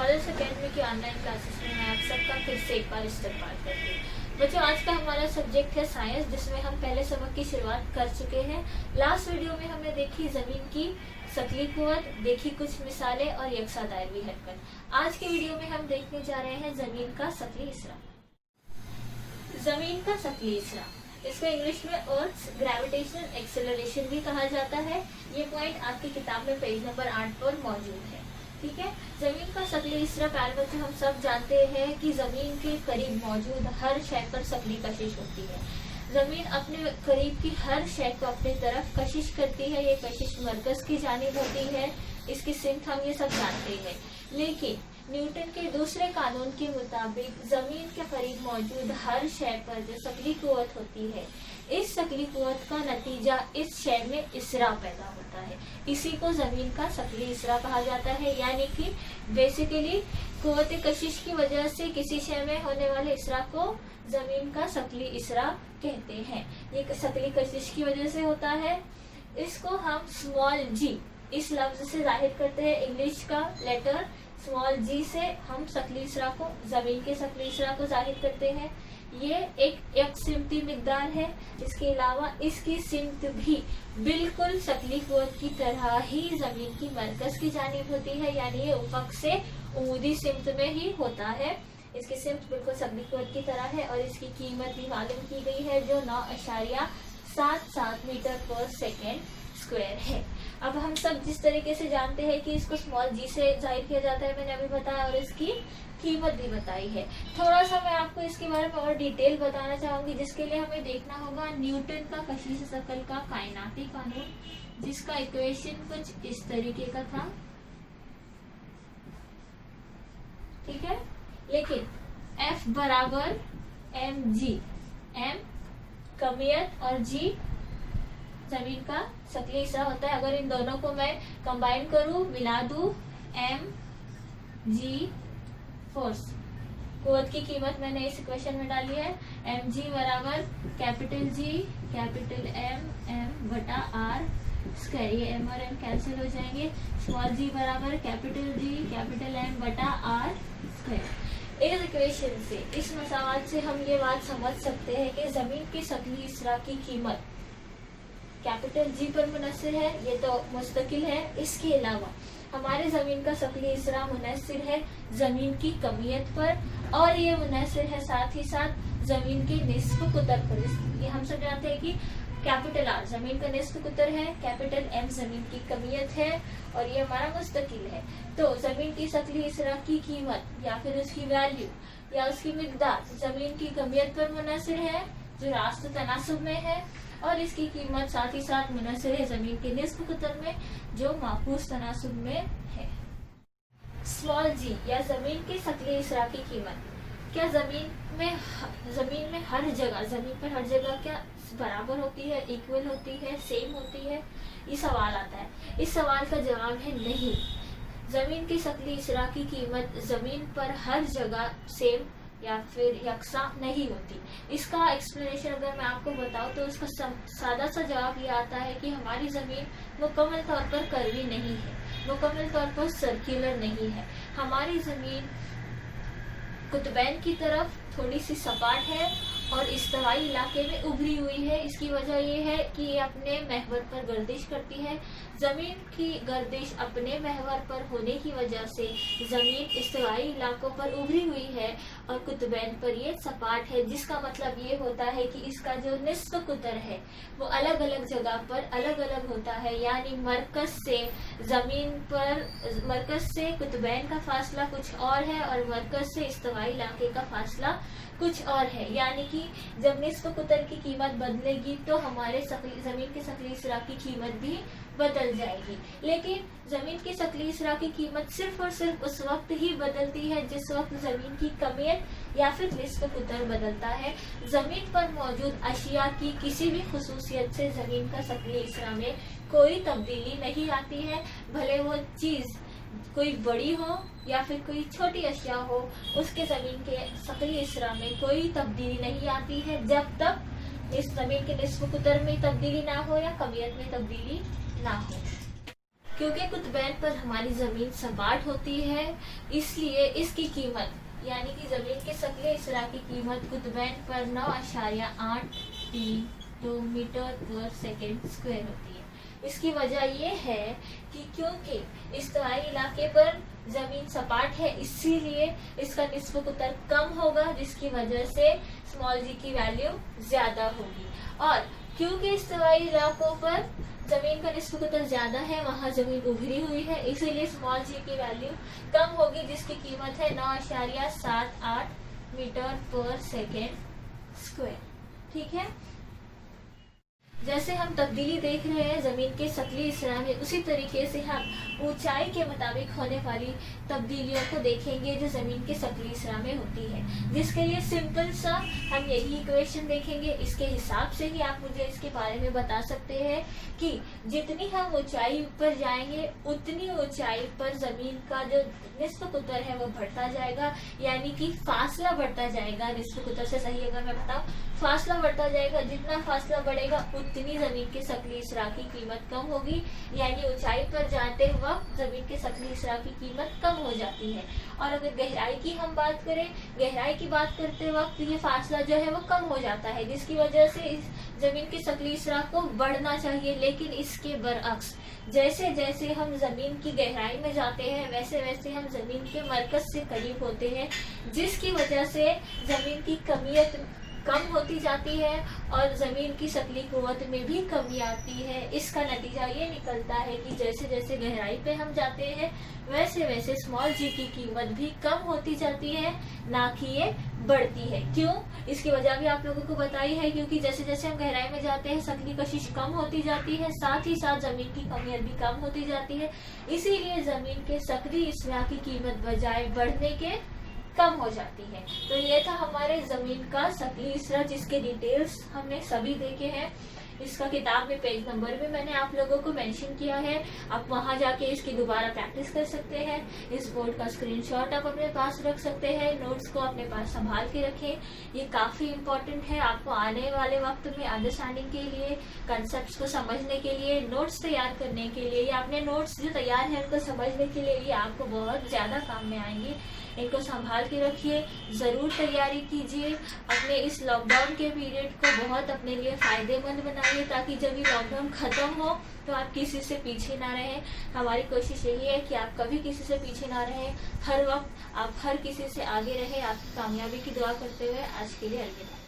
Scholars academy की online classes में मैं आप सबका फिर से एक बार इस्तकबाल करती हूँ। बच्चों, आज का हमारा सब्जेक्ट है साइंस, जिसमें हम पहले सबक की शुरुआत कर चुके हैं। लास्ट वीडियो में हमने देखी जमीन की शकली कुव्वत, देखी कुछ मिसालें और यकसा दायरवी हरकत। आज के वीडियो में हम देखने जा रहे हैं जमीन का शकली इसरा। जमीन का शकली इसरा, इसको इंग्लिश में अर्थ ग्रेविटेशनल एक्सेलरेशन भी कहा जाता है। ये पॉइंट आपकी किताब में पेज नंबर 8 पर मौजूद है। ठीक है, जमीन का शकली इसरा प्यारे बच्चों, हम सब जानते हैं कि जमीन के करीब मौजूद हर शय पर शकली कशिश होती है। जमीन अपने करीब की हर शय को अपनी तरफ कशिश करती है। ये कशिश मरकज की जानिब होती है। इसकी सिमत हम ये सब जानते हैं। लेकिन न्यूटन के दूसरे कानून के मुताबिक जमीन के करीब मौजूद हर शय पर जो शकली कुव्वत होती है, इस शकली कुव्वत का नतीजा इस शय में इसरा पैदा होता है। इसी को जमीन का शकली इसरा कहा जाता है। यानी कि बेसिकली कुव्वत कशिश की वजह से किसी शय में होने वाले इसरा को जमीन का शकली इसरा कहते हैं। ये शकली कशिश की वजह से होता है। इसको हम स्मॉल जी इस लफ्ज से जाहिर करते हैं। इंग्लिश का लेटर स्मॉल जी से हम शकली इसरा को, जमीन के शकली इसरा को जाहिर करते हैं। ये एक सिमती मिकदार है। इसके अलावा इसकी सिमत भी बिल्कुल शकली कुव्वत की तरह ही जमीन की मरकज की जानिब होती है। यानी ये उफक से उमूदी सिमत में ही होता है। इसकी सिमत बिल्कुल शकली कुव्वत की तरह है और इसकी कीमत भी मालूम की गई है, जो 9.77 मीटर पर सेकेंड स्क्वायर है। अब हम सब जिस तरीके से जानते हैं कि इसको स्मॉल जी से जाहिर किया जाता है, मैंने अभी बताया, और इसकी कीमत भी बताई है। थोड़ा सा मैं आपको इसके बारे में और डिटेल बताना चाहूंगी, जिसके लिए हमें देखना होगा न्यूटन का कशिश शकल का कायनाती कानून, जिसका इक्वेशन कुछ इस तरीके का था। ठीक है, लेकिन F बराबर mg, m कमियत और g जमीन का शकली इसरा होता है। अगर इन दोनों को मैं कंबाइन करूं, मिला दूं, mg फोर्स, कुव्वत की कीमत मैंने इस इक्वेशन में डाली है। mg बराबर कैपिटल G कैपिटल M बटा R स्क्वायर, ये m और m कैंसिल हो जाएंगे। स्मॉल g बराबर कैपिटल G कैपिटल M बटा R स्क्वायर। इस इक्वेशन से, इस मसावात से हम ये बात समझ सकते हैं कि जमीन की शकली इसरा की कीमत कैपिटल जी पर मुनस्सिर है। ये तो मुस्तकिल है। इसके अलावा हमारे जमीन का शकली इसरा मुनस्सिर है जमीन की कमियत पर, और ये मुनस्सिर है साथ ही साथ जमीन के निस्फ कुतर पर। ये हम सब जानते हैं कि कैपिटल आर जमीन का निस्फ कुतर है, कैपिटल एम जमीन की कमियत है, और ये हमारा मुस्तकिल है। तो जमीन की शकली इसरा की कीमत या फिर उसकी वैल्यू या उसकी मिकदार जमीन की कमियत पर मुनस्सिर है, जो रास्त तनासुब में है, और इसकी कीमत साथ ही साथ मुनस्सिर है जमीन के निस्फ कुतर में, जो माकूस तनासुब में है। स्मॉल जी या जमीन की शकली इसरा की कीमत, क्या जमीन में हर जगह, जमीन पर हर जगह क्या बराबर होती है, इक्वल होती है, सेम होती है? ये सवाल आता है। इस सवाल का जवाब है नहीं। जमीन की शकली इसरा की कीमत जमीन पर हर जगह सेम या फिर यकसा नहीं होती। इसका एक्सप्लेनेशन अगर मैं आपको बताऊं तो उसका सादा सा जवाब ये आता है कि हमारी जमीन मुकम्मल तौर पर कर्वी नहीं है, मुकम्मल तौर पर सर्कुलर नहीं है। हमारी जमीन कुतबैन की तरफ थोड़ी सी सपाट है और इस्तवाई इलाके में उभरी हुई है। इसकी वजह यह है कि ये अपने महवर पर गर्दिश करती है। जमीन की गर्दिश अपने महवर पर होने की वजह से जमीन इस्तवाई इलाकों पर उभरी हुई है और कुतबैन पर ये सपाट है, जिसका मतलब ये होता है कि इसका जो निस्फ कुतर है वो अलग अलग जगह पर अलग अलग होता है। यानी मरकज से जमीन पर, मरकज से कुतबैन का फासला कुछ और है और मरकज से इस्तवाई इलाके का फासला कुछ और है। यानी कि जब निस्फ कुतर की कीमत बदलेगी तो हमारे जमीन के शकली इसरा की कीमत भी बदल जाएगी। लेकिन जमीन की शकली इसरा की कीमत सिर्फ और सिर्फ उस वक्त ही बदलती है जिस वक्त जमीन की कमियत या फिर निस्फ कुतर बदलता है। जमीन पर मौजूद अशिया की किसी भी खुसूसियत से जमीन का शकली इसरा में कोई तब्दीली नहीं आती है। भले वो चीज कोई बड़ी हो या फिर कोई छोटी अशिया हो, उसके जमीन के शकली इसरा में कोई तब्दीली नहीं आती है जब तक इस जमीन के निस्फ कुतर में तब्दीली ना हो या कमियत में तब्दीली ना हो। क्योंकि कुतुबैन पर हमारी जमीन सपाट होती है, इसलिए इसकी कीमत यानी कि जमीन के सकले इसरा की कीमत कुतुबैन पर 9.8 किलोमीटर पर सेकेंड स्क्वायर होती है। इसकी वजह यह है कि क्योंकि इस्तवाई इलाके पर जमीन सपाट है, इसीलिए इसका निस्ब कुतर कम होगा, जिसकी वजह से स्मॉल जी की वैल्यू ज्यादा होगी। और क्योंकि इस्तवाई इलाकों पर जमीन का निस्ब कुतर ज्यादा है, वहां जमीन उभरी हुई है, इसीलिए स्मॉल जी की वैल्यू कम होगी, जिसकी कीमत है 9.78 मीटर पर सेकेंड स्क्वायर। ठीक है, जैसे हम तब्दीली देख रहे हैं जमीन के सकली इसरा में, उसी तरीके से हम ऊंचाई के मुताबिक होने वाली तब्दीलियों को देखेंगे जो जमीन के सकली इसरा में होती है, जिसके लिए सिंपल सा हम यही इक्वेशन देखेंगे। इसके हिसाब से ही आप मुझे इसके बारे में बता सकते हैं कि जितनी हम ऊंचाई ऊपर जाएंगे उतनी ऊंचाई पर जमीन का जो निस्ब कुतर है वो बढ़ता जाएगा, यानी कि फासला बढ़ता जाएगा। निस्ब कुतर से सही अगर मैं बताऊं, फासला बढ़ता जाएगा। जितना फासला बढ़ेगा उतनी जमीन के सकली इसरा की कीमत कम होगी, यानी ऊंचाई पर जाते वक्त जमीन के सकली इसरा की कीमत कम हो जाती है। और अगर गहराई की हम बात करें, गहराई की बात करते वक्त ये फासला जो है वो कम हो जाता है, जिसकी वजह से इस जमीन के सकली इसरा को बढ़ना चाहिए। लेकिन इसके बरअक्स जैसे जैसे हम जमीन की गहराई में जाते हैं वैसे वैसे हम जमीन के मरकज से करीब होते हैं, जिसकी वजह से जमीन की कमियत कम होती जाती है और जमीन की शकली कुव्वत में भी कमी आती है। इसका नतीजा ये निकलता है कि जैसे जैसे गहराई पे हम जाते हैं वैसे वैसे स्मॉल जी की कीमत भी कम होती जाती है, ना कि ये बढ़ती है। क्यों? इसकी वजह भी आप लोगों को बताई है, क्योंकि जैसे जैसे हम गहराई में जाते हैं शकली कशिश कम होती जाती है, साथ ही साथ जमीन की कमियत भी कम होती जाती है। इसीलिए जमीन के शकली इसरा की कीमत बजाय बढ़ने के कम हो जाती है। तो ये था हमारे जमीन का शकली इसरा, जिसके डिटेल्स हमने सभी देखे हैं। इसका किताब में पेज नंबर भी मैंने आप लोगों को मेंशन किया है, आप वहां जाके इसकी दोबारा प्रैक्टिस कर सकते हैं। इस बोर्ड का स्क्रीनशॉट आप अपने पास रख सकते हैं, नोट्स को अपने पास संभाल के रखें। ये काफी इम्पोर्टेंट है आपको आने वाले वक्त में अंडरस्टैंडिंग के लिए, कंसेप्ट को समझने के लिए, नोट्स तैयार करने के लिए, या अपने नोट्स जो तैयार है उनको समझने के लिए ये आपको बहुत ज्यादा काम में आएंगे। इनको संभाल के रखिए, जरूर तैयारी कीजिए। अपने इस लॉकडाउन के पीरियड को बहुत अपने लिए फायदेमंद बनाइए, ताकि जब ये लॉकडाउन खत्म हो तो आप किसी से पीछे ना रहें। हमारी कोशिश यही है कि आप कभी किसी से पीछे ना रहें, हर वक्त आप हर किसी से आगे रहें। आपकी कामयाबी की दुआ करते हुए आज के लिए अलविदा।